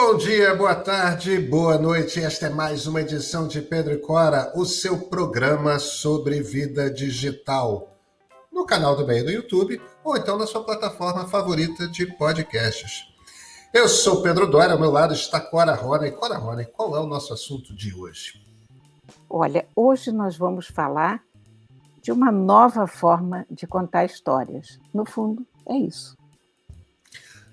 Bom dia, boa tarde, boa noite. Esta é mais uma edição de Pedro e Cora, o seu programa sobre vida digital, no canal do meio do YouTube ou então na sua plataforma favorita de podcasts. Eu sou Pedro Dória, ao meu lado está Cora Rona. E Cora Rona, qual é o nosso assunto de hoje? Olha, hoje nós vamos falar de uma nova forma de contar histórias. No fundo, é isso.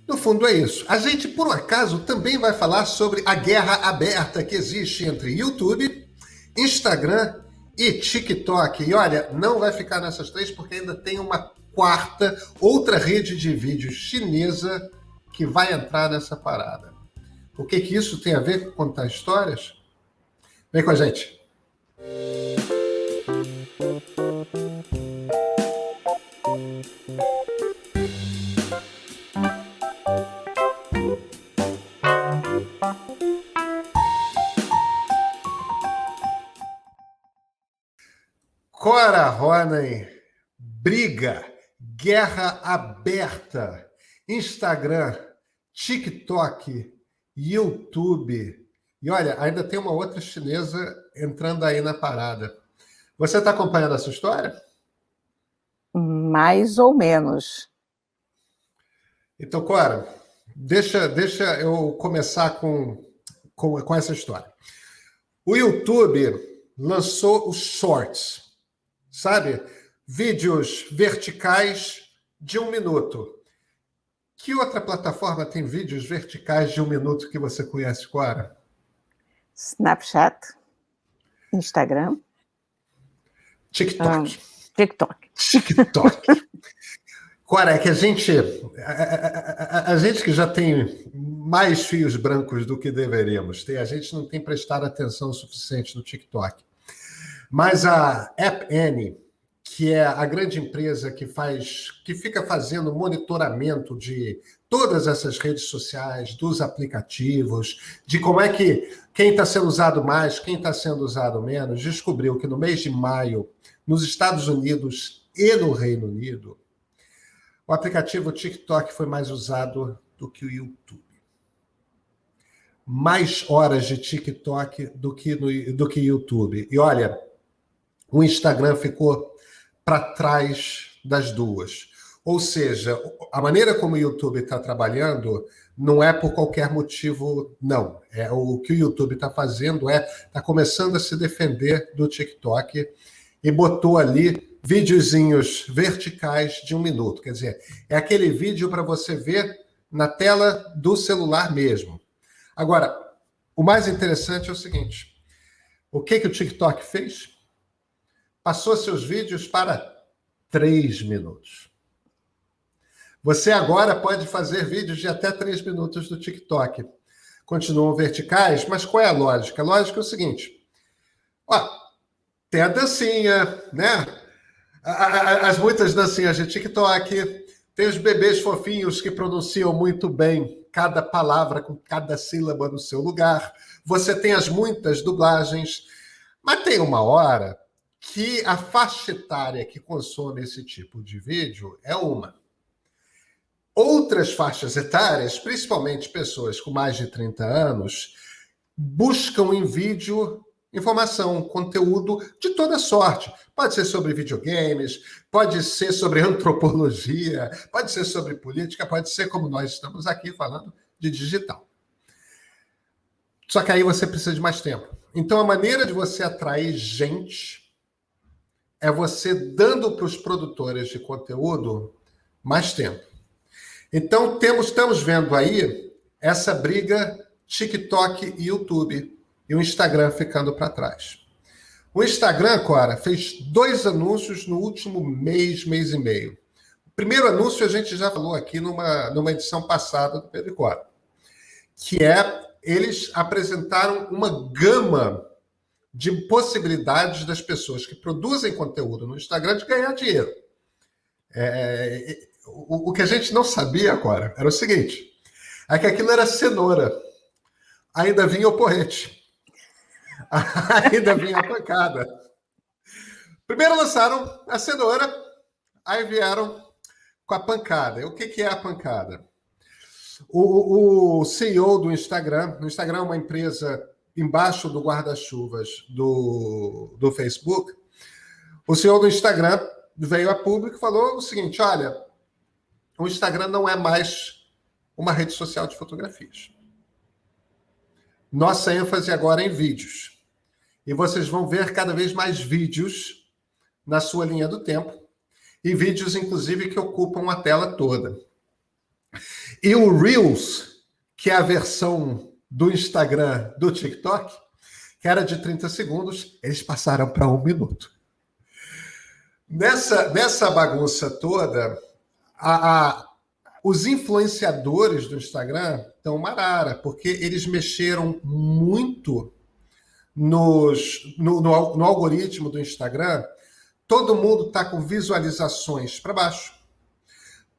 No fundo é isso. A gente, por um acaso, também vai falar sobre a guerra aberta que existe entre YouTube, Instagram e TikTok. E olha, não vai ficar nessas três porque ainda tem uma quarta, outra rede de vídeos chinesa que vai entrar nessa parada. O que isso tem a ver com contar histórias? Vem com a gente. Cora Ronen, briga, guerra aberta, Instagram, TikTok, YouTube. E olha, ainda tem uma outra chinesa entrando aí na parada. Você está acompanhando essa história? Mais ou menos. Então, Cora, deixa eu começar com essa história. O YouTube lançou os Shorts. Sabe? Vídeos verticais de 1 minuto. Que outra plataforma tem vídeos verticais de 1 minuto que você conhece, Cora? Snapchat, Instagram, TikTok. TikTok. Cora, é que a gente que já tem mais fios brancos do que deveríamos ter, a gente não tem prestado atenção o suficiente no TikTok. Mas a App Annie, que é a grande empresa que fica fazendo monitoramento de todas essas redes sociais, dos aplicativos, de como é que quem está sendo usado mais, quem está sendo usado menos, descobriu que no mês de maio, nos Estados Unidos e no Reino Unido, o aplicativo TikTok foi mais usado do que o YouTube. Mais horas de TikTok do que YouTube. E olha, o Instagram ficou para trás das duas. Ou seja, a maneira como o YouTube está trabalhando não é por qualquer motivo, não. O que o YouTube está fazendo está começando a se defender do TikTok e botou ali videozinhos verticais de 1 minuto. Quer dizer, é aquele vídeo para você ver na tela do celular mesmo. Agora, o mais interessante é o seguinte. O que o TikTok fez? Passou seus vídeos para 3 minutos. Você agora pode fazer vídeos de até 3 minutos do TikTok. Continuam verticais, mas qual é a lógica? A lógica é o seguinte. Tem a dancinha, né? As muitas dancinhas de TikTok. Tem os bebês fofinhos que pronunciam muito bem cada palavra com cada sílaba no seu lugar. Você tem as muitas dublagens. Mas tem uma hora que a faixa etária que consome esse tipo de vídeo é uma. Outras faixas etárias, principalmente pessoas com mais de 30 anos, buscam em vídeo informação, conteúdo de toda sorte. Pode ser sobre videogames, pode ser sobre antropologia, pode ser sobre política, pode ser como nós estamos aqui falando de digital. Só que aí você precisa de mais tempo. Então a maneira de você atrair gente é você dando para os produtores de conteúdo mais tempo. Então, estamos vendo aí essa briga TikTok e YouTube, e o Instagram ficando para trás. O Instagram, Cora, fez 2 anúncios no último mês e meio. O primeiro anúncio a gente já falou aqui numa edição passada do Pedro e Cora, que eles apresentaram uma gama de possibilidades das pessoas que produzem conteúdo no Instagram de ganhar dinheiro. O que a gente não sabia agora era o seguinte, é que aquilo era cenoura. Ainda vinha o porrete. Ainda vinha a pancada. Primeiro lançaram a cenoura, aí vieram com a pancada. E o que é a pancada? O CEO do Instagram, o Instagram é uma empresa embaixo do guarda-chuvas do Facebook. O CEO do Instagram veio a público e falou o seguinte: olha, o Instagram não é mais uma rede social de fotografias. Nossa ênfase agora é em vídeos. E vocês vão ver cada vez mais vídeos na sua linha do tempo, e vídeos, inclusive, que ocupam a tela toda. E o Reels, que é a versão do Instagram do TikTok, que era de 30 segundos, eles passaram para 1 minuto. Nessa bagunça toda, os influenciadores do Instagram estão uma arara, porque eles mexeram muito no algoritmo do Instagram. Todo mundo está com visualizações para baixo.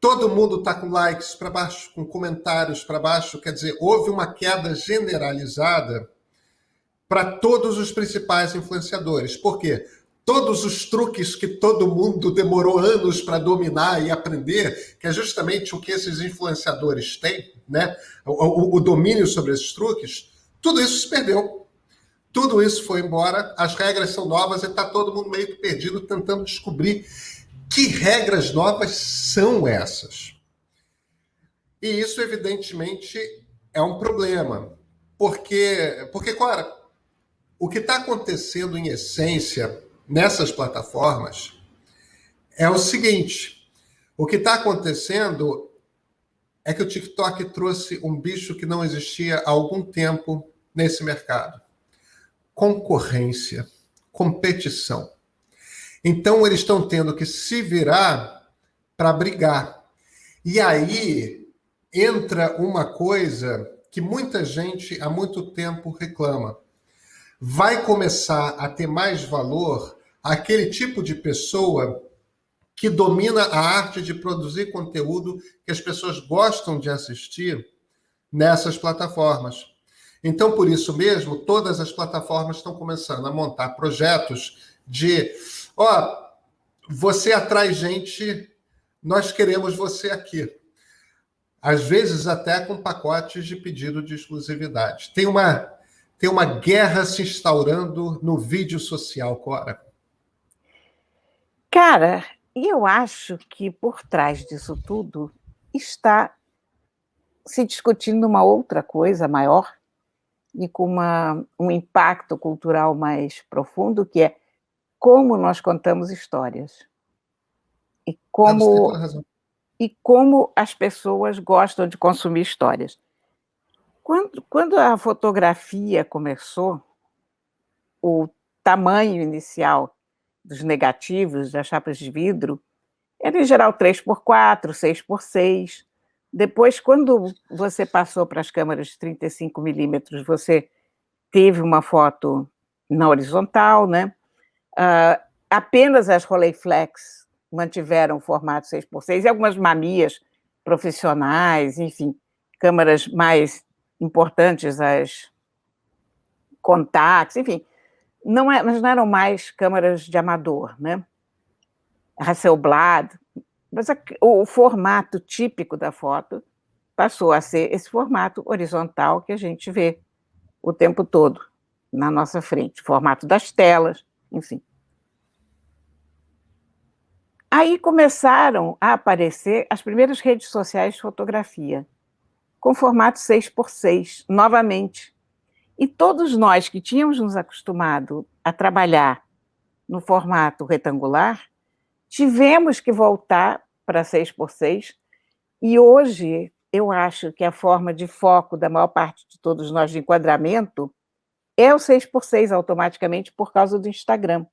Todo mundo está com likes para baixo, com comentários para baixo. Quer dizer, houve uma queda generalizada para todos os principais influenciadores. Por quê? Todos os truques que todo mundo demorou anos para dominar e aprender, que é justamente o que esses influenciadores têm, né? O domínio sobre esses truques, tudo isso se perdeu. Tudo isso foi embora, as regras são novas e está todo mundo meio que perdido tentando descobrir que regras novas são essas. E isso, evidentemente, é um problema. Porque Clara, o que está acontecendo em essência nessas plataformas é o seguinte: o que está acontecendo é que o TikTok trouxe um bicho que não existia há algum tempo nesse mercado: concorrência, competição. Então, eles estão tendo que se virar para brigar. E aí entra uma coisa que muita gente há muito tempo reclama. Vai começar a ter mais valor aquele tipo de pessoa que domina a arte de produzir conteúdo que as pessoas gostam de assistir nessas plataformas. Então, por isso mesmo, todas as plataformas estão começando a montar projetos de você atrai gente, nós queremos você aqui. Às vezes até com pacotes de pedido de exclusividade. Tem uma guerra se instaurando no vídeo social, Cora. Cara, eu acho que por trás disso tudo está se discutindo uma outra coisa maior e com um impacto cultural mais profundo, que é como nós contamos histórias. E Você tem toda a razão. como as pessoas gostam de consumir histórias. Quando a fotografia começou, o tamanho inicial dos negativos, das chapas de vidro, era em geral 3x4, 6x6. Depois, quando você passou para as câmeras de 35 milímetros, você teve uma foto na horizontal, né? Apenas as Rolleiflex mantiveram o formato 6x6 e algumas Mamias profissionais, enfim, câmeras mais importantes, as Contax, enfim, mas não eram mais câmeras de amador, né? Hasselblad, mas o formato típico da foto passou a ser esse formato horizontal que a gente vê o tempo todo na nossa frente, formato das telas, enfim. Aí começaram a aparecer as primeiras redes sociais de fotografia, com formato 6x6, novamente. E todos nós que tínhamos nos acostumado a trabalhar no formato retangular, tivemos que voltar para 6x6, e hoje eu acho que a forma de foco da maior parte de todos nós de enquadramento é o 6x6 automaticamente por causa do Instagram.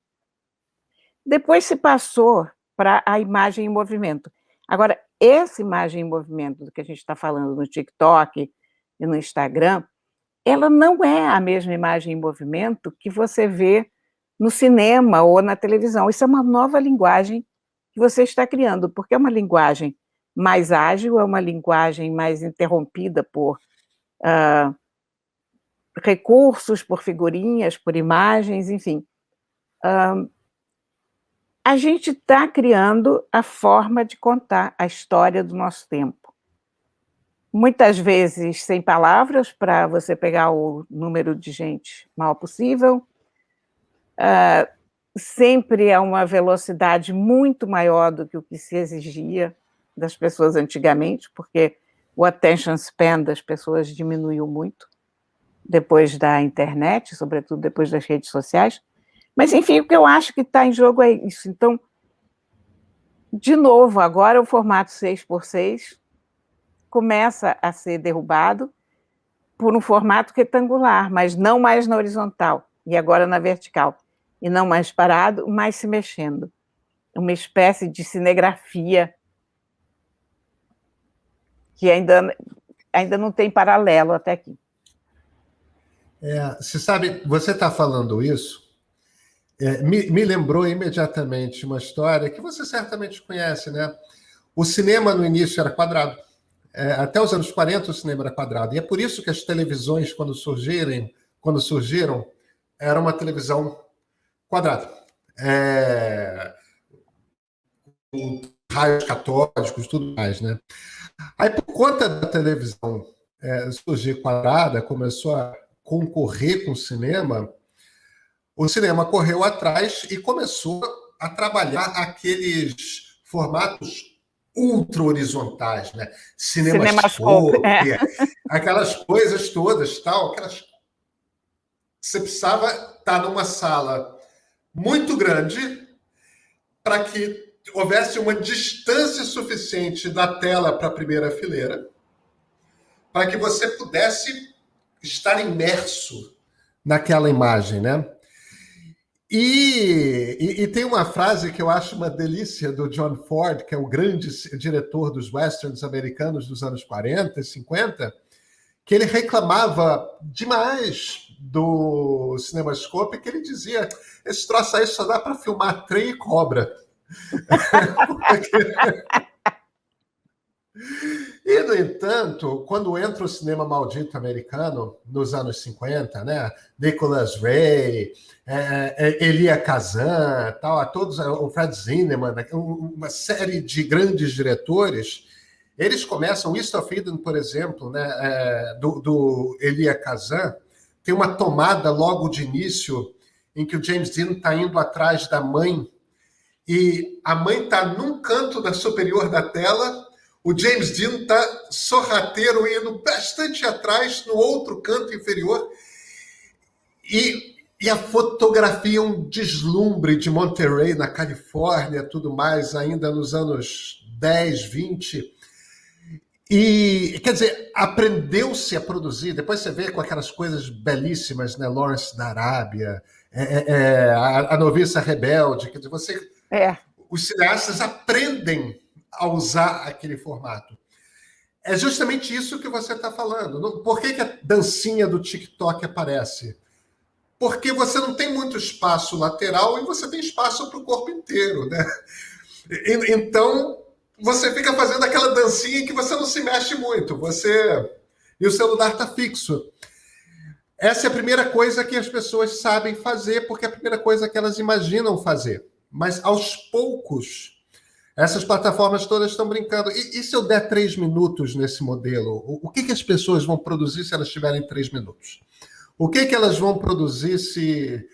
Depois se passou para a imagem em movimento. Agora, essa imagem em movimento do que a gente está falando no TikTok e no Instagram, ela não é a mesma imagem em movimento que você vê no cinema ou na televisão. Isso é uma nova linguagem que você está criando, porque é uma linguagem mais ágil, é uma linguagem mais interrompida por recursos, por figurinhas, por imagens, enfim. A gente está criando a forma de contar a história do nosso tempo. muitas vezes sem palavras, para você pegar o número de gente maior possível, sempre a uma velocidade muito maior do que o que se exigia das pessoas antigamente, porque o attention span das pessoas diminuiu muito depois da internet, sobretudo depois das redes sociais. Mas, enfim, o que eu acho que está em jogo é isso. Então, de novo, agora o formato 6x6 começa a ser derrubado por um formato retangular, mas não mais na horizontal, e agora na vertical. E não mais parado, mas se mexendo. Uma espécie de cinegrafia que ainda não tem paralelo até aqui. Você sabe, você está falando isso, me lembrou imediatamente uma história que você certamente conhece, né? O cinema no início era quadrado. Até os anos 40 o cinema era quadrado. E é por isso que as televisões, quando surgiram, era uma televisão quadrada. Com raios catódicos, tudo mais, né? Aí, por conta da televisão surgir quadrada, começou a concorrer com o cinema correu atrás e começou a trabalhar aqueles formatos ultra horizontais, né? Cinemascope, aquelas coisas todas, tal, você precisava estar numa sala muito grande para que houvesse uma distância suficiente da tela para a primeira fileira, para que você pudesse estar imerso naquela imagem, né? E tem uma frase que eu acho uma delícia do John Ford, que é o grande diretor dos westerns americanos dos anos 40 e 50, que ele reclamava demais do CinemaScope, que ele dizia: esse troço aí só dá para filmar trem e cobra. E, no entanto, quando entra o cinema maldito americano, nos anos 50, né? Nicholas Ray, Elia Kazan, todos, o Fred Zinnemann, uma série de grandes diretores, eles começam, East of Eden, por exemplo, né? Do Elia Kazan, tem uma tomada logo de início em que o James Dean está indo atrás da mãe e a mãe está num canto da superior da tela, o James Dean está sorrateiro indo bastante atrás, no outro canto inferior, e a fotografia é um deslumbre de Monterey, na Califórnia, tudo mais, ainda nos anos 10, 20. E, quer dizer, aprendeu-se a produzir. Depois você vê com aquelas coisas belíssimas, né? Lawrence da Arábia, a Noviça Rebelde. Quer dizer, os cineastas aprendem a usar aquele formato. É justamente isso que você está falando. Por que a dancinha do TikTok aparece? Porque você não tem muito espaço lateral e você tem espaço para o corpo inteiro, né? Então, você fica fazendo aquela dancinha em que você não se mexe muito. E o celular está fixo. Essa é a primeira coisa que as pessoas sabem fazer, porque é a primeira coisa que elas imaginam fazer. Mas, aos poucos, essas plataformas todas estão brincando. E se eu der 3 minutos nesse modelo? O que as pessoas vão produzir se elas tiverem 3 minutos? O que elas vão produzir se...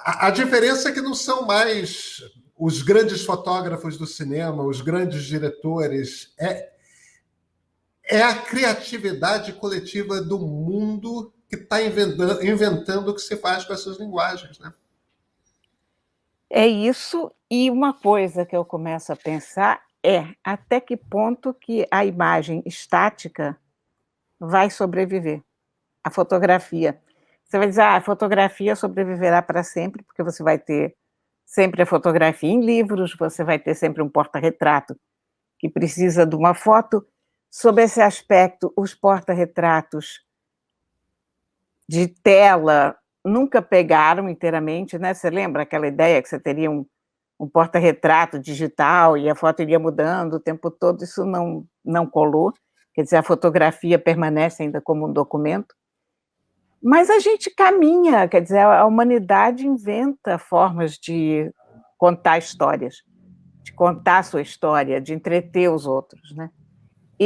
A diferença é que não são mais os grandes fotógrafos do cinema, os grandes diretores. É a criatividade coletiva do mundo que está inventando o que se faz com essas linguagens, né? É isso, e uma coisa que eu começo a pensar é até que ponto que a imagem estática vai sobreviver, a fotografia. Você vai dizer, a fotografia sobreviverá para sempre, porque você vai ter sempre a fotografia em livros, você vai ter sempre um porta-retrato que precisa de uma foto. Sob esse aspecto, os porta-retratos de tela nunca pegaram inteiramente, né? Você lembra aquela ideia que você teria um porta-retrato digital e a foto iria mudando o tempo todo? Isso não colou. Quer dizer, a fotografia permanece ainda como um documento. Mas a gente caminha, quer dizer, a humanidade inventa formas de contar histórias, de contar a sua história, de entreter os outros, né?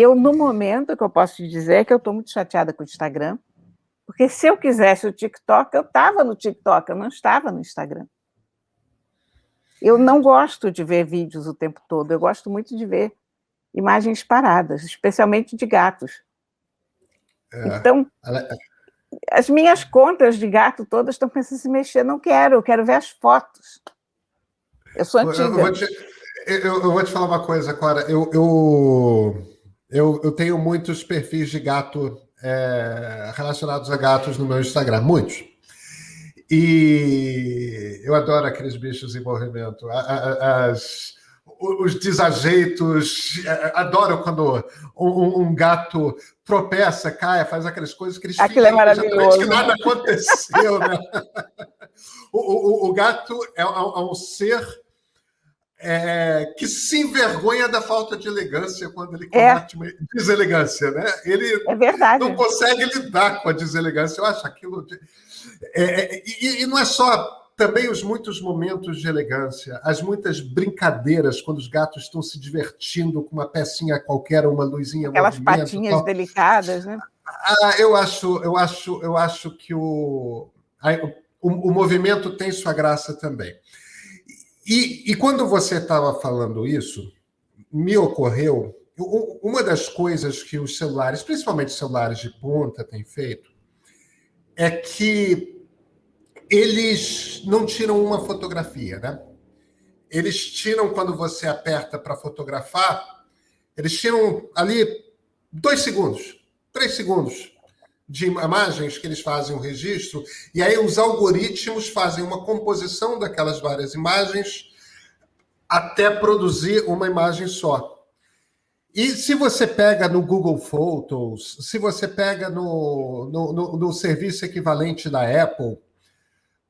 no momento, o que eu posso te dizer é que eu estou muito chateada com o Instagram, porque se eu quisesse o TikTok, eu estava no TikTok, eu não estava no Instagram. Eu não gosto de ver vídeos o tempo todo, eu gosto muito de ver imagens paradas, especialmente de gatos. Então, as minhas contas de gato todas estão pensando em se mexer, não quero, eu quero ver as fotos. Eu sou antiga. Eu vou te falar uma coisa, Cora. Eu tenho muitos perfis de gato relacionados a gatos no meu Instagram, muitos. E eu adoro aqueles bichos em movimento, os desajeitos. Adoro quando um gato tropeça, cai, faz aquelas coisas que eles Aquilo é maravilhoso. que nada aconteceu, né? O gato é um ser que se envergonha da falta de elegância quando ele comete uma deselegância, né? Ele não consegue lidar com a deselegância. Eu acho aquilo... E não é só também os muitos momentos de elegância, as muitas brincadeiras quando os gatos estão se divertindo com uma pecinha qualquer, uma luzinha, aquelas patinhas delicadas, né? Eu acho que o movimento tem sua graça também. E quando você estava falando isso, me ocorreu uma das coisas que os celulares, principalmente celulares de ponta, têm feito, é que eles não tiram uma fotografia, né? Eles tiram, quando você aperta para fotografar, eles tiram ali 2 segundos, 3 segundos de imagens que eles fazem um registro, e aí os algoritmos fazem uma composição daquelas várias imagens até produzir uma imagem só. E se você pega no Google Photos, se você pega no serviço equivalente da Apple,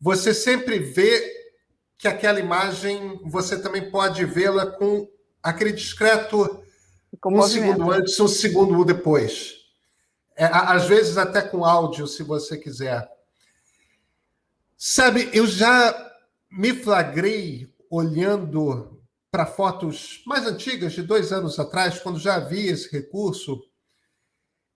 você sempre vê que aquela imagem, você também pode vê-la com aquele discreto segundo antes, 1 segundo depois. Às vezes até com áudio, se você quiser. Sabe, eu já me flagrei olhando para fotos mais antigas, de 2 anos atrás, quando já havia esse recurso,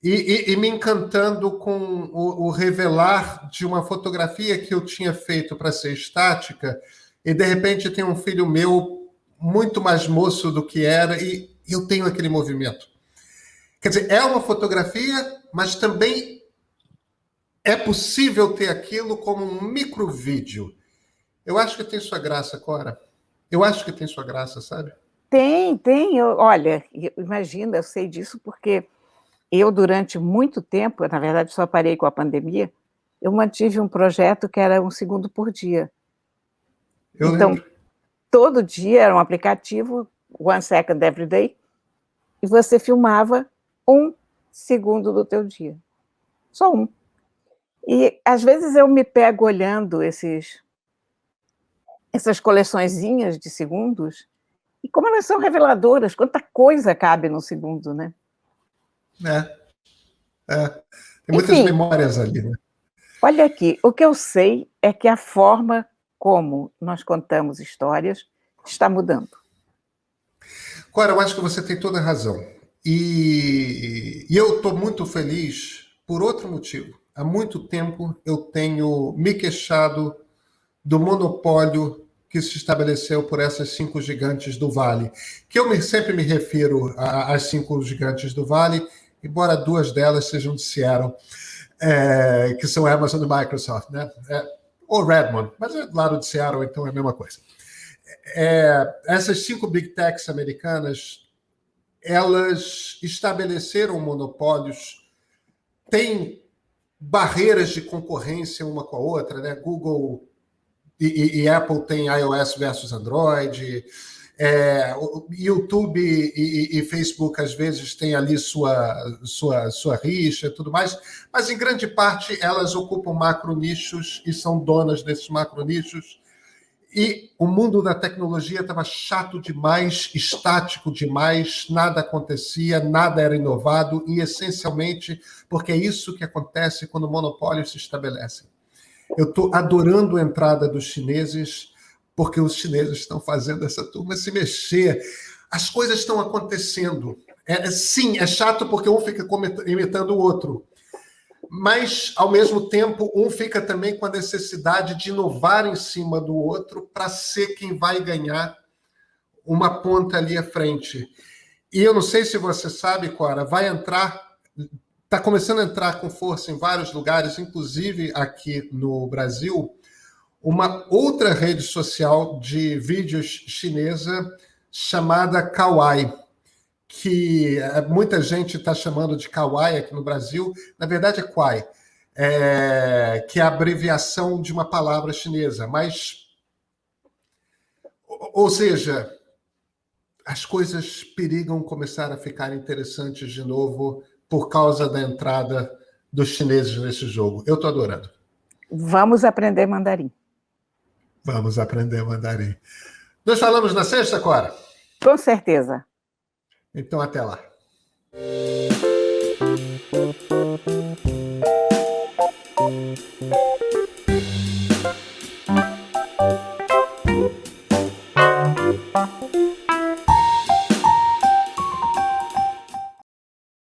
e me encantando com o revelar de uma fotografia que eu tinha feito para ser estática, e de repente tem um filho meu muito mais moço do que era, e eu tenho aquele movimento. Quer dizer, é uma fotografia, mas também é possível ter aquilo como um microvídeo. Eu acho que tem sua graça, Cora. Eu acho que tem sua graça, sabe? Tem. Olha, imagina, eu sei disso porque eu, durante muito tempo, na verdade só parei com a pandemia, eu mantive um projeto que era 1 segundo por dia. Então, todo dia era um aplicativo, 1 second every day, e você filmava 1 segundo do teu dia. Só 1. E, às vezes, eu me pego olhando essas coleçõezinhas de segundos, e como elas são reveladoras, quanta coisa cabe no segundo, né? Tem muitas memórias ali, né? Olha aqui, o que eu sei é que a forma como nós contamos histórias está mudando. Cora, eu acho que você tem toda a razão. E eu estou muito feliz por outro motivo. Há muito tempo eu tenho me queixado do monopólio que se estabeleceu por essas 5 gigantes do Vale. Que eu sempre me refiro às 5 gigantes do Vale, embora 2 delas sejam de Seattle, que são a Amazon e Microsoft, né? Ou Redmond, mas é do lado de Seattle, então é a mesma coisa. Essas 5 big techs americanas, elas estabeleceram monopólios, têm barreiras de concorrência uma com a outra, né? Google e Apple têm iOS versus Android, YouTube e Facebook às vezes têm ali sua rixa e tudo mais, mas em grande parte elas ocupam macro-nichos e são donas desses macro-nichos. E o mundo da tecnologia estava chato demais, estático demais, nada acontecia, nada era inovado, e essencialmente porque é isso que acontece quando monopólios se estabelecem. Eu estou adorando a entrada dos chineses, porque os chineses estão fazendo essa turma se mexer. As coisas estão acontecendo. Sim, é chato porque um fica imitando o outro. Mas, ao mesmo tempo, um fica também com a necessidade de inovar em cima do outro para ser quem vai ganhar uma ponta ali à frente. E eu não sei se você sabe, Cora, está começando a entrar com força em vários lugares, inclusive aqui no Brasil, uma outra rede social de vídeos chinesa chamada Kawaii, que muita gente está chamando de Kawaii aqui no Brasil, na verdade é Kwai, que é a abreviação de uma palavra chinesa, mas, ou seja, as coisas perigam começar a ficar interessantes de novo por causa da entrada dos chineses nesse jogo. Eu estou adorando. Vamos aprender mandarim. Vamos aprender mandarim. Nós falamos na sexta, Cora? Com certeza. Então, até lá.